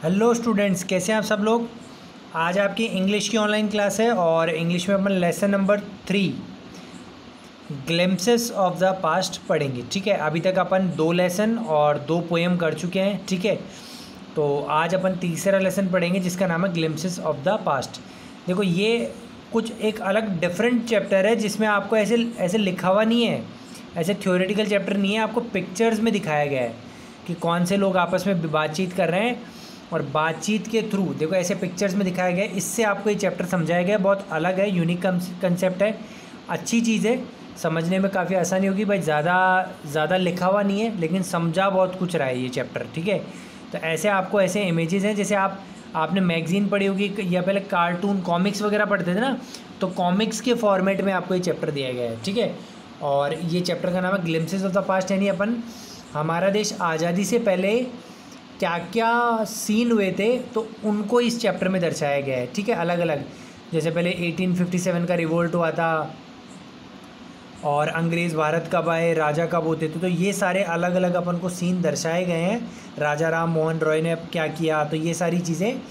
Hello students, कैसे हैं आप सब लोग। आज आपकी इंग्लिश की ऑनलाइन क्लास है और इंग्लिश में अपन lesson number 3 glimpses of the past पढ़ेंगे। ठीक है, अभी तक अपन 2 लेसन और 2 पोएम कर चुके हैं। ठीक है, तो आज अपन तीसरा लेसन पढ़ेंगे जिसका नाम है ग्लिम्पसेस ऑफ द पास्ट। देखो, ये कुछ एक अलग डिफरेंट चैप्टर है जिसमें आपको ऐसे ऐसे लिखा हुआ नहीं है, ऐसे थ्योरेटिकल चैप्टर नहीं है, आपको पिक्चर्स में दिखाया गया है कि कौन से लोग आपस में बातचीत कर रहे हैं और बातचीत के थ्रू देखो ऐसे पिक्चर्स में दिखाया गया है। इससे आपको ये चैप्टर समझाया गया है, बहुत अलग है, यूनिक कंसेप्ट है, अच्छी चीज़ है, समझने में काफ़ी आसानी होगी। भाई ज़्यादा लिखा हुआ नहीं है लेकिन समझा बहुत कुछ रहा है ये चैप्टर। ठीक है, तो ऐसे आपको ऐसे इमेजेस हैं जैसे आपने मैगज़ीन पढ़ी होगी या पहले कार्टून कॉमिक्स वगैरह पढ़ते थे ना, तो कॉमिक्स के फॉर्मेट में आपको ये चैप्टर दिया गया है। ठीक है, और ये चैप्टर का नाम है ग्लिम्पसेस ऑफ द पास्ट, यानी अपन हमारा देश आज़ादी से पहले क्या क्या सीन हुए थे तो उनको इस चैप्टर में दर्शाया गया है। ठीक है, अलग अलग, जैसे पहले 1857 का रिवोल्ट हुआ था और अंग्रेज़ भारत कब आए, राजा कब होते थे, तो ये सारे अलग अलग अपन को सीन दर्शाए गए हैं। राजा राम मोहन रॉय ने क्या किया, तो ये सारी चीज़ें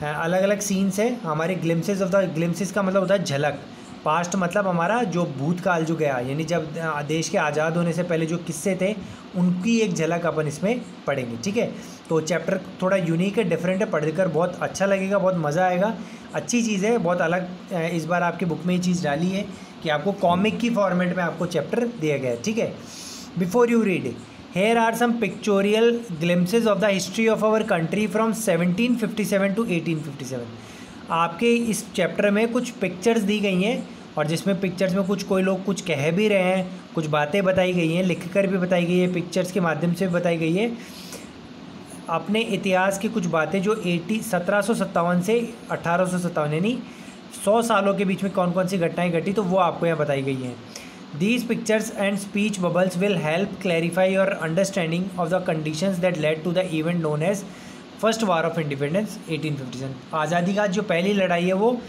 अलग अलग सीन्स है हमारे ग्लिम्पसेस ऑफ द। ग्लिम्पसेस का मतलब होता है झलक, पास्ट मतलब हमारा जो भूतकाल जो गया, यानी जब देश के आज़ाद होने से पहले जो किस्से थे उनकी एक झलक अपन इसमें पढ़ेंगे। ठीक है, तो चैप्टर थोड़ा यूनिक है, डिफरेंट है, पढ़कर बहुत अच्छा लगेगा, बहुत मज़ा आएगा, अच्छी चीज़ है, बहुत अलग। इस बार आपकी बुक में ये चीज़ डाली है कि आपको कॉमिक की फॉर्मेट में आपको चैप्टर दिया गया है। ठीक है, before you read, here are some pictorial glimpses of the history of our country from 1757 to 1857। आपके इस चैप्टर में कुछ पिक्चर्स दी गई हैं और जिसमें पिक्चर्स में कोई लोग कुछ कह भी रहे हैं, कुछ बातें बताई गई हैं, लिख कर भी बताई गई है, पिक्चर्स के माध्यम से भी बताई गई है। अपने इतिहास की कुछ बातें जो 1757 से 1857 यानी 100 सालों के बीच में कौन कौन सी घटनाएं घटी, तो वो आपको यहाँ बताई गई हैं। These pictures and speech bubbles will help clarify your understanding of the conditions that led to the event known as first war of independence 1857। आज़ादी का जो पहली लड़ाई है वो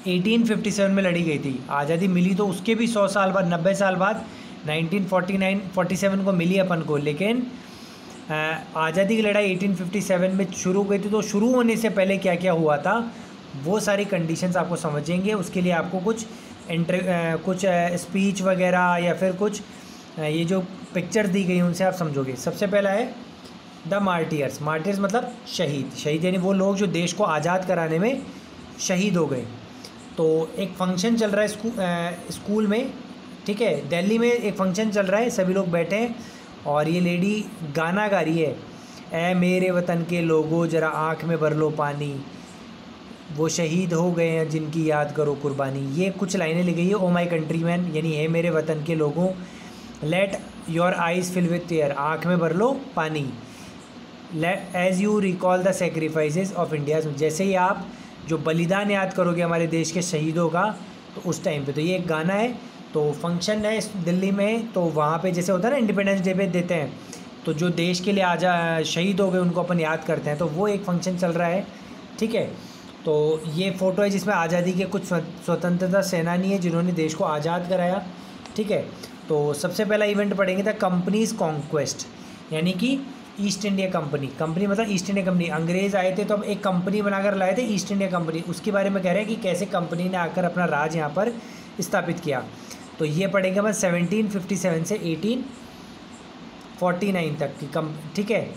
1857 में लड़ी गई थी। आज़ादी मिली तो उसके भी 100 साल बाद, 90 साल बाद 1947 को मिली अपन को, लेकिन आज़ादी की लड़ाई 1857 में शुरू हुई थी। तो शुरू होने से पहले क्या क्या हुआ था वो सारी कंडीशंस आपको समझेंगे। उसके लिए आपको कुछ स्पीच वगैरह या फिर कुछ ये जो पिक्चर्स दी गई उनसे आप समझोगे। सबसे पहला है द मार्टियर्स। मार्टियर्स मतलब शहीद यानी वो लोग जो देश को आज़ाद कराने में शहीद हो गए। तो एक फंक्शन चल रहा है स्कूल में, ठीक है, दिल्ली में एक फंक्शन चल रहा है, सभी लोग बैठे हैं और ये लेडी गाना गा रही है, ऐ मेरे वतन के लोगों जरा आँख में भर लो पानी, वो शहीद हो गए हैं जिनकी याद करो कुर्बानी। ये कुछ लाइनें लिखी गई है। ओ माई कंट्री मैन यानी है मेरे वतन के लोगों, let your eyes fill with tear, आँख में भर लो पानी, as you recall the sacrifices of India, जैसे ही आप जो बलिदान याद करोगे हमारे देश के शहीदों का, तो उस टाइम पे। तो ये एक गाना है, तो फंक्शन है दिल्ली में, तो वहाँ पे जैसे होता है ना इंडिपेंडेंस डे पे देते हैं, तो जो देश के लिए शहीद हो गए उनको अपन याद करते हैं, तो वो एक फंक्शन चल रहा है। ठीक है, तो ये फ़ोटो है जिसमें आज़ादी के कुछ स्वतंत्रता सेनानी है जिन्होंने देश को आज़ाद कराया। ठीक है, तो सबसे पहला इवेंट पढ़ेंगे था कंपनीज कॉन्क्वेस्ट, यानी कि ईस्ट इंडिया कंपनी मतलब ईस्ट इंडिया कंपनी। अंग्रेज़ आए थे तो अब एक कंपनी बनाकर लाए थे ईस्ट इंडिया कंपनी, उसके बारे में कह रहे हैं कि कैसे कंपनी ने आकर अपना राज यहाँ पर स्थापित किया। तो ये पढ़ेंगे बस 1757 से 1849 तक की ठीक है।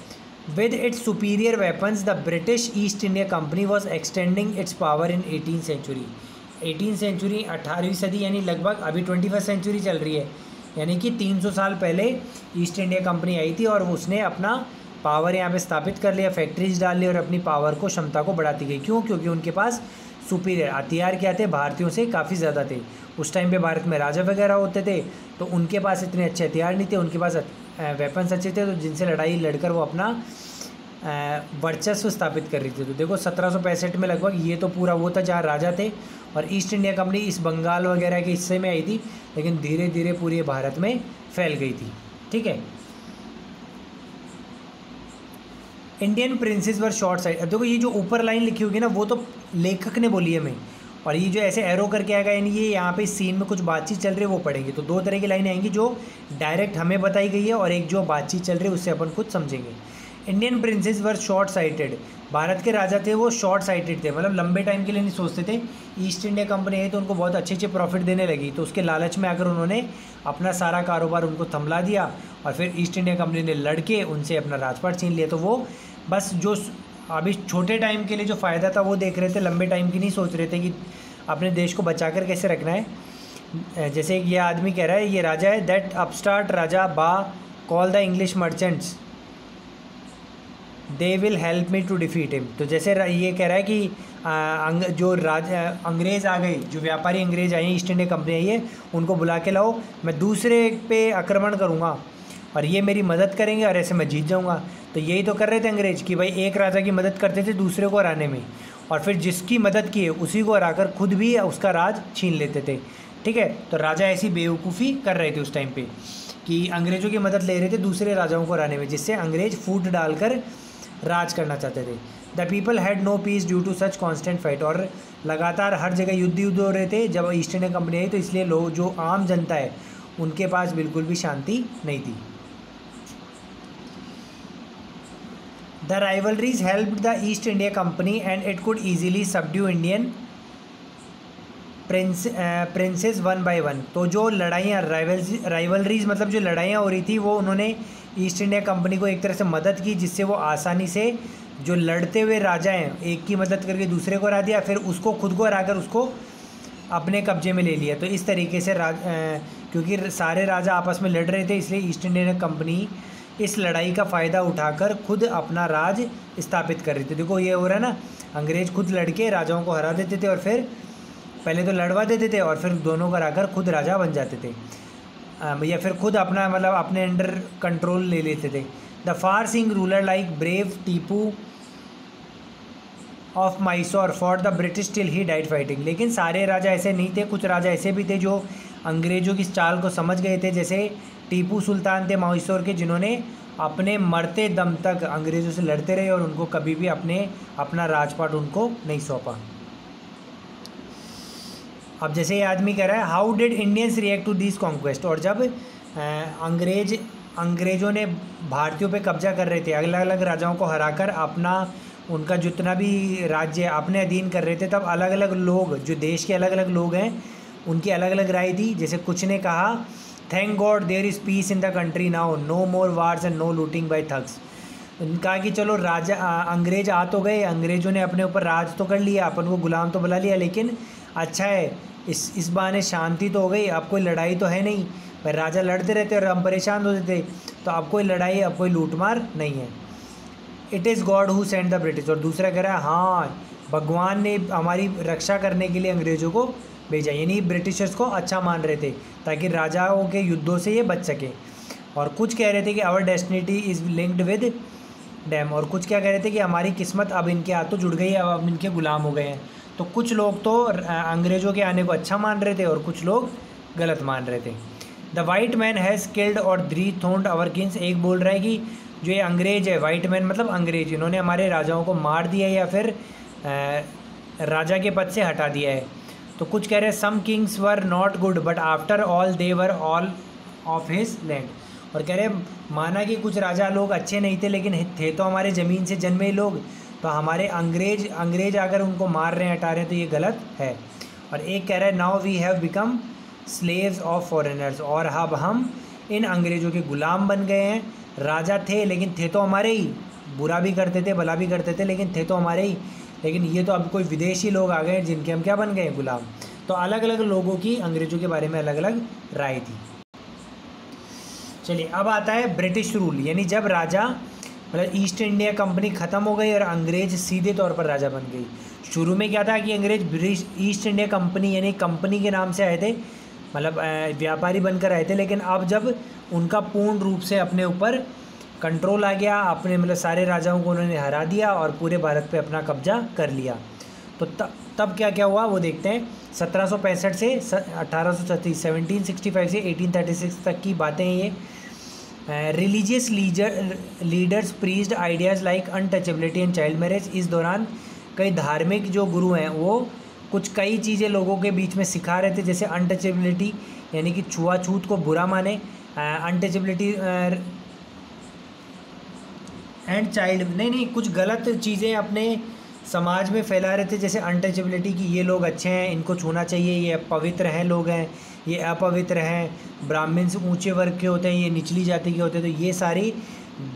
With its superior weapons the British East India Company was extending its power in 18th century. 18th century 18वीं सदी यानी लगभग अभी 21st सेंचुरी चल रही है, यानी कि 300 साल पहले ईस्ट इंडिया कंपनी आई थी और उसने अपना पावर यहाँ पे स्थापित कर लिया, फैक्ट्रीज डाल ली और अपनी पावर को, क्षमता को बढ़ाती गई। क्यों? क्योंकि उनके पास सुपीरियर हथियार क्या थे, भारतीयों से काफ़ी ज़्यादा थे। उस टाइम पे भारत में राजा वगैरह होते थे तो उनके पास इतने अच्छे हथियार नहीं थे, उनके पास वेपन्स अच्छे थे, तो जिनसे लड़ाई लड़कर वो अपना वर्चस्व स्थापित कर रही थी। तो देखो 1765 में लगभग ये तो पूरा वो था जहाँ राजा थे, और ईस्ट इंडिया कंपनी इस बंगाल वगैरह के हिस्से में आई थी, लेकिन धीरे धीरे पूरे भारत में फैल गई थी। ठीक है, इंडियन प्रिंसेस वर शॉर्ट साइड। अब देखो ये जो ऊपर लाइन लिखी होगी ना वो तो लेखक ने बोली है मैं, और ये जो ऐसे एरो करके आएगा यानी ये यहाँ पे सीन में कुछ बातचीत चल रही है वो पढ़ेंगे। तो 2 तरह की लाइनें आएंगी, जो डायरेक्ट हमें बताई गई है और एक जो बातचीत चल रही है उससे अपन कुछ समझेंगे। इंडियन प्रिंसेस वर शॉर्ट साइटेड, भारत के राजा थे वो शॉर्ट साइटेड थे, मतलब लंबे टाइम के लिए नहीं सोचते थे। ईस्ट इंडिया कंपनी है तो उनको बहुत अच्छे अच्छे प्रॉफिट देने लगी, तो उसके लालच में आकर उन्होंने अपना सारा कारोबार उनको थमला दिया और फिर ईस्ट इंडिया कंपनी ने लड़के उनसे अपना राजपाट छीन लिया। तो वो बस जो अभी छोटे टाइम के लिए जो फ़ायदा था वो देख रहे थे, लंबे टाइम की नहीं सोच रहे थे कि अपने देश को बचा कर कैसे रखना है। जैसे ये आदमी कह रहा है, ये राजा है, दैट अपस्टार्ट राजा बा call the English merchants they will help me to defeat him. तो जैसे ये कह रहा है कि जो अंग्रेज़ आ गए, जो व्यापारी अंग्रेज़ आए, ईस्ट इंडिया कंपनी आई है, उनको बुला के लाओ, मैं दूसरे पे आक्रमण करूँगा और ये मेरी मदद करेंगे और ऐसे मैं जीत जाऊँगा। तो यही तो कर रहे थे अंग्रेज़ कि भाई एक राजा की मदद करते थे दूसरे को हराने में, और फिर जिसकी मदद की है उसी को हराकर खुद भी उसका राज छीन लेते थे। ठीक है, तो राजा ऐसी बेवकूफ़ी कर रहे थे उस टाइम पे कि अंग्रेज़ों की मदद ले रहे थे दूसरे राजाओं को हराने में, जिससे अंग्रेज़ फूट डालकर राज करना चाहते थे। The people had no peace due to such constant fight, और लगातार हर जगह युद्ध हो रहे थे जब ईस्ट इंडिया कंपनी आई, तो इसलिए लोग जो आम जनता है उनके पास बिल्कुल भी शांति नहीं थी। The rivalries helped the East India company and it could easily subdue Indian princess one by one. तो जो लड़ाइयाँ राइवलरीज मतलब जो लड़ाइयाँ हो रही थी वो उन्होंने ईस्ट इंडिया कंपनी को एक तरह से मदद की, जिससे वो आसानी से जो लड़ते हुए राजा हैं एक की मदद करके दूसरे को हरा दिया, फिर उसको खुद को हराकर उसको अपने कब्जे में ले लिया। तो इस तरीके से क्योंकि सारे राजा आपस में लड़ रहे थे, इसलिए ईस्ट इंडिया कंपनी इस लड़ाई का फ़ायदा उठाकर खुद अपना राज स्थापित कर रही थी। देखो ये हो रहा है ना, अंग्रेज़ खुद लड़के राजाओं को हरा देते थे और फिर पहले तो लड़वा देते थे और फिर दोनों को हराकर खुद राजा बन जाते थे, या फिर खुद अपना मतलब अपने अंडर कंट्रोल ले लेते थे। The far seeing ruler like brave Tipu of Mysore for the British till he died fighting. लेकिन सारे राजा ऐसे नहीं थे, कुछ राजा ऐसे भी थे जो अंग्रेज़ों की चाल को समझ गए थे, जैसे टीपू सुल्तान थे मैसूर के, जिन्होंने अपने मरते दम तक अंग्रेज़ों से लड़ते रहे और उनको कभी भी अपना राजपाट उनको नहीं सौंपा। अब जैसे ये आदमी कह रहा है, how did Indians react to this conquest, और जब अंग्रेज़ों ने भारतीयों पे कब्जा कर रहे थे, अलग अलग राजाओं को हराकर अपना उनका जितना भी राज्य अपने अधीन कर रहे थे, तब अलग अलग लोग जो देश के अलग अलग लोग हैं उनकी अलग अलग राय थी। जैसे कुछ ने कहा, thank God there is peace in the country now, no more wars and no looting by thugs. कहा कि चलो राजा अंग्रेज आ तो गए, अंग्रेज़ों ने अपने ऊपर राज तो कर लिया, अपन को गुलाम तो बुला लिया, लेकिन अच्छा है इस बहाने शांति तो हो गई, अब कोई लड़ाई तो है नहीं। पर राजा लड़ते रहते और हम परेशान होते थे, तो अब कोई लड़ाई, अब कोई लूटमार नहीं है। It is God who send the British, और दूसरा कह रहा है हाँ भगवान ने हमारी रक्षा करने के लिए अंग्रेज़ों को भेजा, यानी ब्रिटिशर्स को अच्छा मान रहे थे ताकि राजाओं के युद्धों से ये बच सके। और कुछ कह रहे थे कि our destiny is linked with them, और कुछ क्या कह रहे थे कि हमारी किस्मत अब इनके हाथों जुड़ गई है, अब हम इनके ग़ुलाम हो गए हैं। तो कुछ लोग तो अंग्रेज़ों के आने को अच्छा मान रहे थे और कुछ लोग गलत मान रहे थे। The white man has killed और थ्रोन्ड आवर किंग्स, एक बोल रहा है कि जो ये अंग्रेज़ है, वाइट मैन मतलब अंग्रेज़, इन्होंने हमारे राजाओं को मार दिया या फिर राजा के पद से हटा दिया है। तो कुछ कह रहे हैं some kings were not good but after all they were all of his land, और कह रहे माना कि कुछ राजा लोग अच्छे नहीं थे लेकिन थे तो हमारे ज़मीन से जन्मे ही लोग, तो हमारे अंग्रेज अगर उनको मार रहे हैं, हटा रहे हैं, तो ये गलत है। और एक कह रहा है now we have become slaves of foreigners, और अब हम इन अंग्रेज़ों के ग़ुलाम बन गए हैं। राजा थे लेकिन थे तो हमारे ही, बुरा भी करते थे भला भी करते थे, लेकिन थे तो हमारे ही, लेकिन ये तो अब कोई विदेशी लोग आ गए जिनके हम क्या बन गए, ग़ुलाम। तो अलग अलग लोगों की अंग्रेज़ों के बारे में अलग अलग राय थी। चलिए अब आता है ब्रिटिश रूल, यानी जब राजा मतलब ईस्ट इंडिया कंपनी ख़त्म हो गई और अंग्रेज़ सीधे तौर पर राजा बन गई। शुरू में क्या था कि अंग्रेज़ ईस्ट इंडिया कंपनी यानी कंपनी के नाम से आए थे, मतलब व्यापारी बनकर आए थे, लेकिन अब जब उनका पूर्ण रूप से अपने ऊपर कंट्रोल आ गया, अपने मतलब सारे राजाओं को उन्होंने हरा दिया और पूरे भारत पे अपना कब्जा कर लिया, तो तब क्या क्या हुआ वो देखते हैं। 1765 से 1836, 1765 से 1836 तक की बातें हैं ये। Religious leaders praised ideas like untouchability and child marriage. इस दौरान कई धार्मिक जो गुरु हैं वो कई चीज़ें लोगों के बीच में सिखा रहे थे, जैसे अनटचेबिलिटी यानी कि छुआछूत को बुरा माने, अनटचेबिलिटी एंड चाइल्ड, नहीं कुछ गलत चीज़ें अपने समाज में फैला रहे थे, जैसे अनटचेबिलिटी की, ये लोग अच्छे हैं, इनको छूना चाहिए, ये पवित्र हैं लोग हैं, ये अपवित्र हैं, ब्राह्मण से ऊंचे वर्ग के होते हैं, ये निचली जाति के होते हैं। तो ये सारी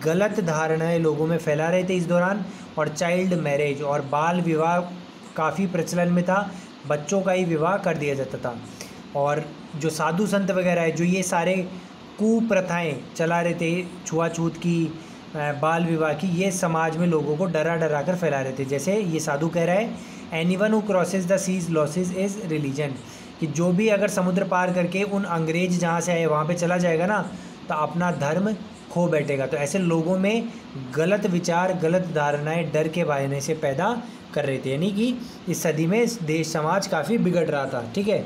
गलत धारणाएं लोगों में फैला रहे थे इस दौरान। और चाइल्ड मैरिज और बाल विवाह काफ़ी प्रचलन में था, बच्चों का ही विवाह कर दिया जाता था। और जो साधु संत वगैरह है जो ये सारे कुप्रथाएं चला रहे थे, छुआछूत की, बाल विवाह की, ये समाज में लोगों को डरा डरा कर फैला रहे थे। जैसे ये साधु कह रहा है, anyone who crosses the seas loses his religion, कि जो भी अगर समुद्र पार करके उन अंग्रेज जहाँ से आए वहाँ पे चला जाएगा ना, तो अपना धर्म खो बैठेगा। तो ऐसे लोगों में गलत विचार, गलत धारणाएं डर के बहाने से पैदा कर रहे थे, यानी कि इस सदी में देश समाज काफ़ी बिगड़ रहा था। ठीक है,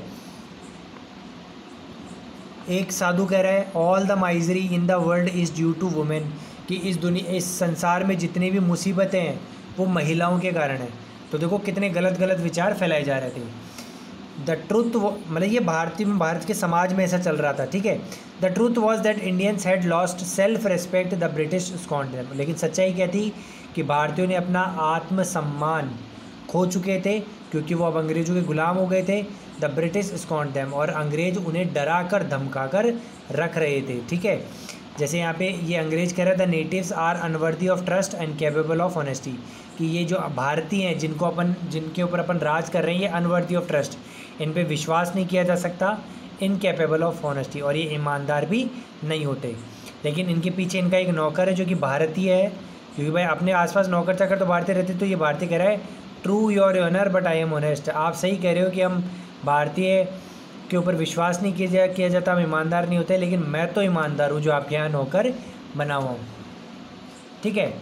एक साधु कह रहा है, all the misery in the world is due to women, कि इस संसार में जितनी भी मुसीबतें हैं वो महिलाओं के कारण है। तो देखो कितने गलत गलत विचार फैलाए जा रहे थे। द ट्रुथ, मतलब ये भारत के समाज में ऐसा चल रहा था। ठीक है, the truth was that Indians had lost self respect, the British scorned them, लेकिन सच्चाई क्या थी कि भारतीयों ने अपना आत्मसम्मान खो चुके थे, क्योंकि वो अब अंग्रेज़ों के गुलाम हो गए थे। द ब्रिटिश स्कॉन्ड देम, और अंग्रेज़ उन्हें डरा कर धमका कर रख रहे थे। ठीक है, जैसे यहाँ पे ये अंग्रेज़ कह रहा था, natives are unworthy of trust and capable of honesty, कि ये जो भारतीय हैं जिनके ऊपर अपन राज कर रहे हैं, ये अनवर्दी ऑफ ट्रस्ट, इन पे विश्वास नहीं किया जा सकता, इनकैपेबल ऑफ ऑनेस्टी, और ये ईमानदार भी नहीं होते। लेकिन इनके पीछे इनका एक नौकर है जो कि भारतीय है, क्योंकि भाई अपने आसपास नौकर चाकर तो भारतीय रहते। तो ये भारतीय कह रहा है, true your honour but I am honest, आप सही कह रहे हो कि हम भारतीय के ऊपर विश्वास नहीं किया जाता, हम ईमानदार नहीं होते, लेकिन मैं तो ईमानदार हूँ जो आपके यहाँ नौकर बना हुआ हूँ। ठीक है,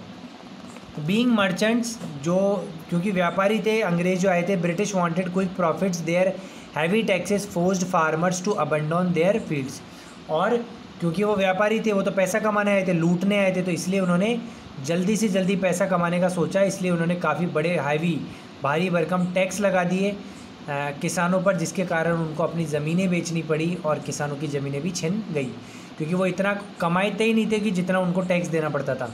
बीइंग मर्चेंट्स, जो क्योंकि व्यापारी थे अंग्रेज जो आए थे, British wanted quick profits, their heavy taxes forced farmers to abandon their fields, और क्योंकि वो व्यापारी थे, वो तो पैसा कमाने आए थे, लूटने आए थे, तो इसलिए उन्होंने जल्दी से जल्दी पैसा कमाने का सोचा, इसलिए उन्होंने काफ़ी बड़े भारी भरकम टैक्स लगा दिए किसानों पर, जिसके कारण उनको अपनी ज़मीनें बेचनी पड़ी और किसानों की ज़मीनें भी छिन गई, क्योंकि वो इतना कमाते ही नहीं थे कि जितना उनको टैक्स देना पड़ता था।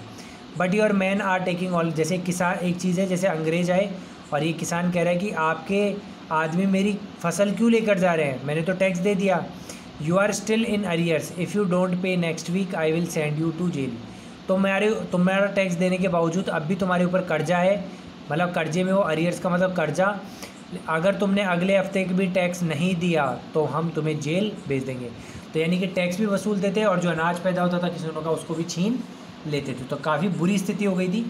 But your man are taking all, जैसे किसान, एक चीज़ है जैसे अंग्रेज आए और ये किसान कह रहा है कि आपके आदमी मेरी फसल क्यों लेकर जा रहे हैं, मैंने तो टैक्स दे दिया। You are still in arrears, if you don't pay next week I will send you to jail, तो तुम्हारा टैक्स देने के बावजूद अब भी तुम्हारे ऊपर कर्जा है, मतलब कर्जे में हो, अरियर्स का मतलब कर्जा, अगर तुमने अगले हफ्ते भी टैक्स नहीं दिया तो हम तुम्हें जेल भेज देंगे। तो यानी कि टैक्स भी वसूलते थे और जो अनाज पैदा होता था किसानों का उसको भी छीन लेते थे। तो काफ़ी बुरी स्थिति हो गई थी।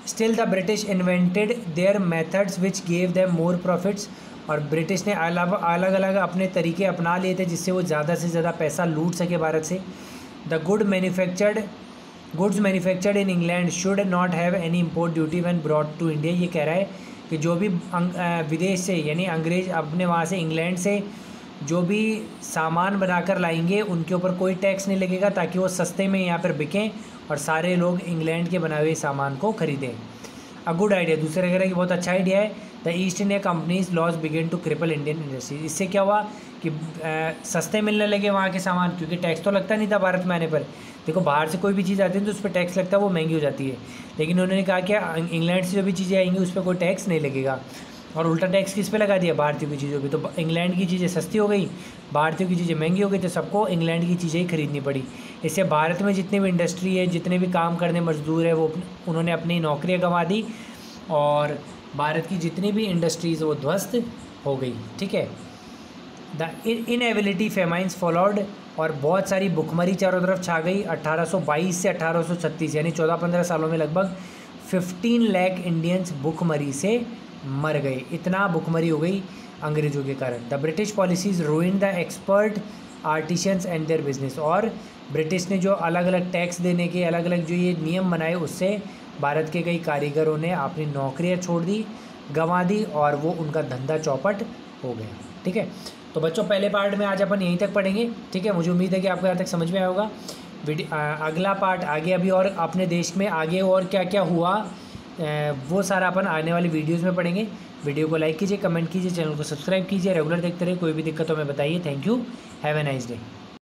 Still the British invented their methods which gave them more profits, और ब्रिटिश ने अलग अलग अपने तरीके अपना लिए थे जिससे वो ज़्यादा से ज़्यादा पैसा लूट सके भारत से। The goods manufactured in England should not have any import duty when brought to India, ये कह रहा है कि जो भी विदेश से यानी अंग्रेज़ अपने वहाँ से इंग्लैंड से जो भी सामान बनाकर लाएंगे उनके ऊपर कोई टैक्स नहीं लगेगा, ताकि वो सस्ते में यहाँ पर बिकें और सारे लोग इंग्लैंड के बनाए हुए सामान को खरीदें। अ गुड आइडिया, दूसरे कह रहे हैं कि बहुत अच्छा आइडिया है। The East India Company's loss begin to cripple Indian industry, इससे क्या हुआ कि सस्ते मिलने लगे वहाँ के सामान, क्योंकि टैक्स तो लगता नहीं था भारत में आने पर। देखो बाहर से कोई भी चीज़ आती है तो उस पर टैक्स लगता है, वो महंगी हो जाती है, लेकिन उन्होंने कहा कि इंग्लैंड से जो भी चीज़ें आएंगी उस पर कोई टैक्स नहीं लगेगा, और उल्टा टैक्स किस पे लगा दिया, भारतीयों की चीज़ों पे। तो इंग्लैंड की चीज़ें सस्ती हो गई, भारतीयों की चीज़ें महंगी हो गई, तो सबको इंग्लैंड की चीज़ें ही खरीदनी पड़ी। इससे भारत में जितनी भी इंडस्ट्री है, जितने भी काम करने मजदूर है, वो उन्होंने अपनी नौकरियाँ गंवा दी और भारत की जितनी भी इंडस्ट्रीज़ वो ध्वस्त हो गई। ठीक है, द इनएबिलिटी फेमाइंस फॉलोड, और बहुत सारी भुखमरी चारों तरफ छा गई। 1822 से 1836 यानी 14-15 सालों में लगभग 15 लाख इंडियंस भुखमरी से मर गए। इतना भुखमरी हो गई अंग्रेज़ों के कारण। The British policies रूइन the expert artisans and their business, और ब्रिटिश ने जो अलग अलग टैक्स देने के अलग अलग जो ये नियम बनाए उससे भारत के कई कारीगरों ने अपनी नौकरियां छोड़ दी, गंवा दी, और वो उनका धंधा चौपट हो गया। ठीक है, तो बच्चों पहले पार्ट में आज अपन यहीं तक पढ़ेंगे। ठीक है, मुझे उम्मीद है कि आपको यहाँ तक समझ में आया होगा। अगला पार्ट आगे अभी और अपने देश में आगे और क्या क्या हुआ वो सारा अपन आने वाली वीडियोज़ में पढ़ेंगे। वीडियो को लाइक कीजिए, कमेंट कीजिए, चैनल को सब्सक्राइब कीजिए, रेगुलर देखते रहिए। कोई भी दिक्कत हो मैं बताइए। Thank you, have a nice day.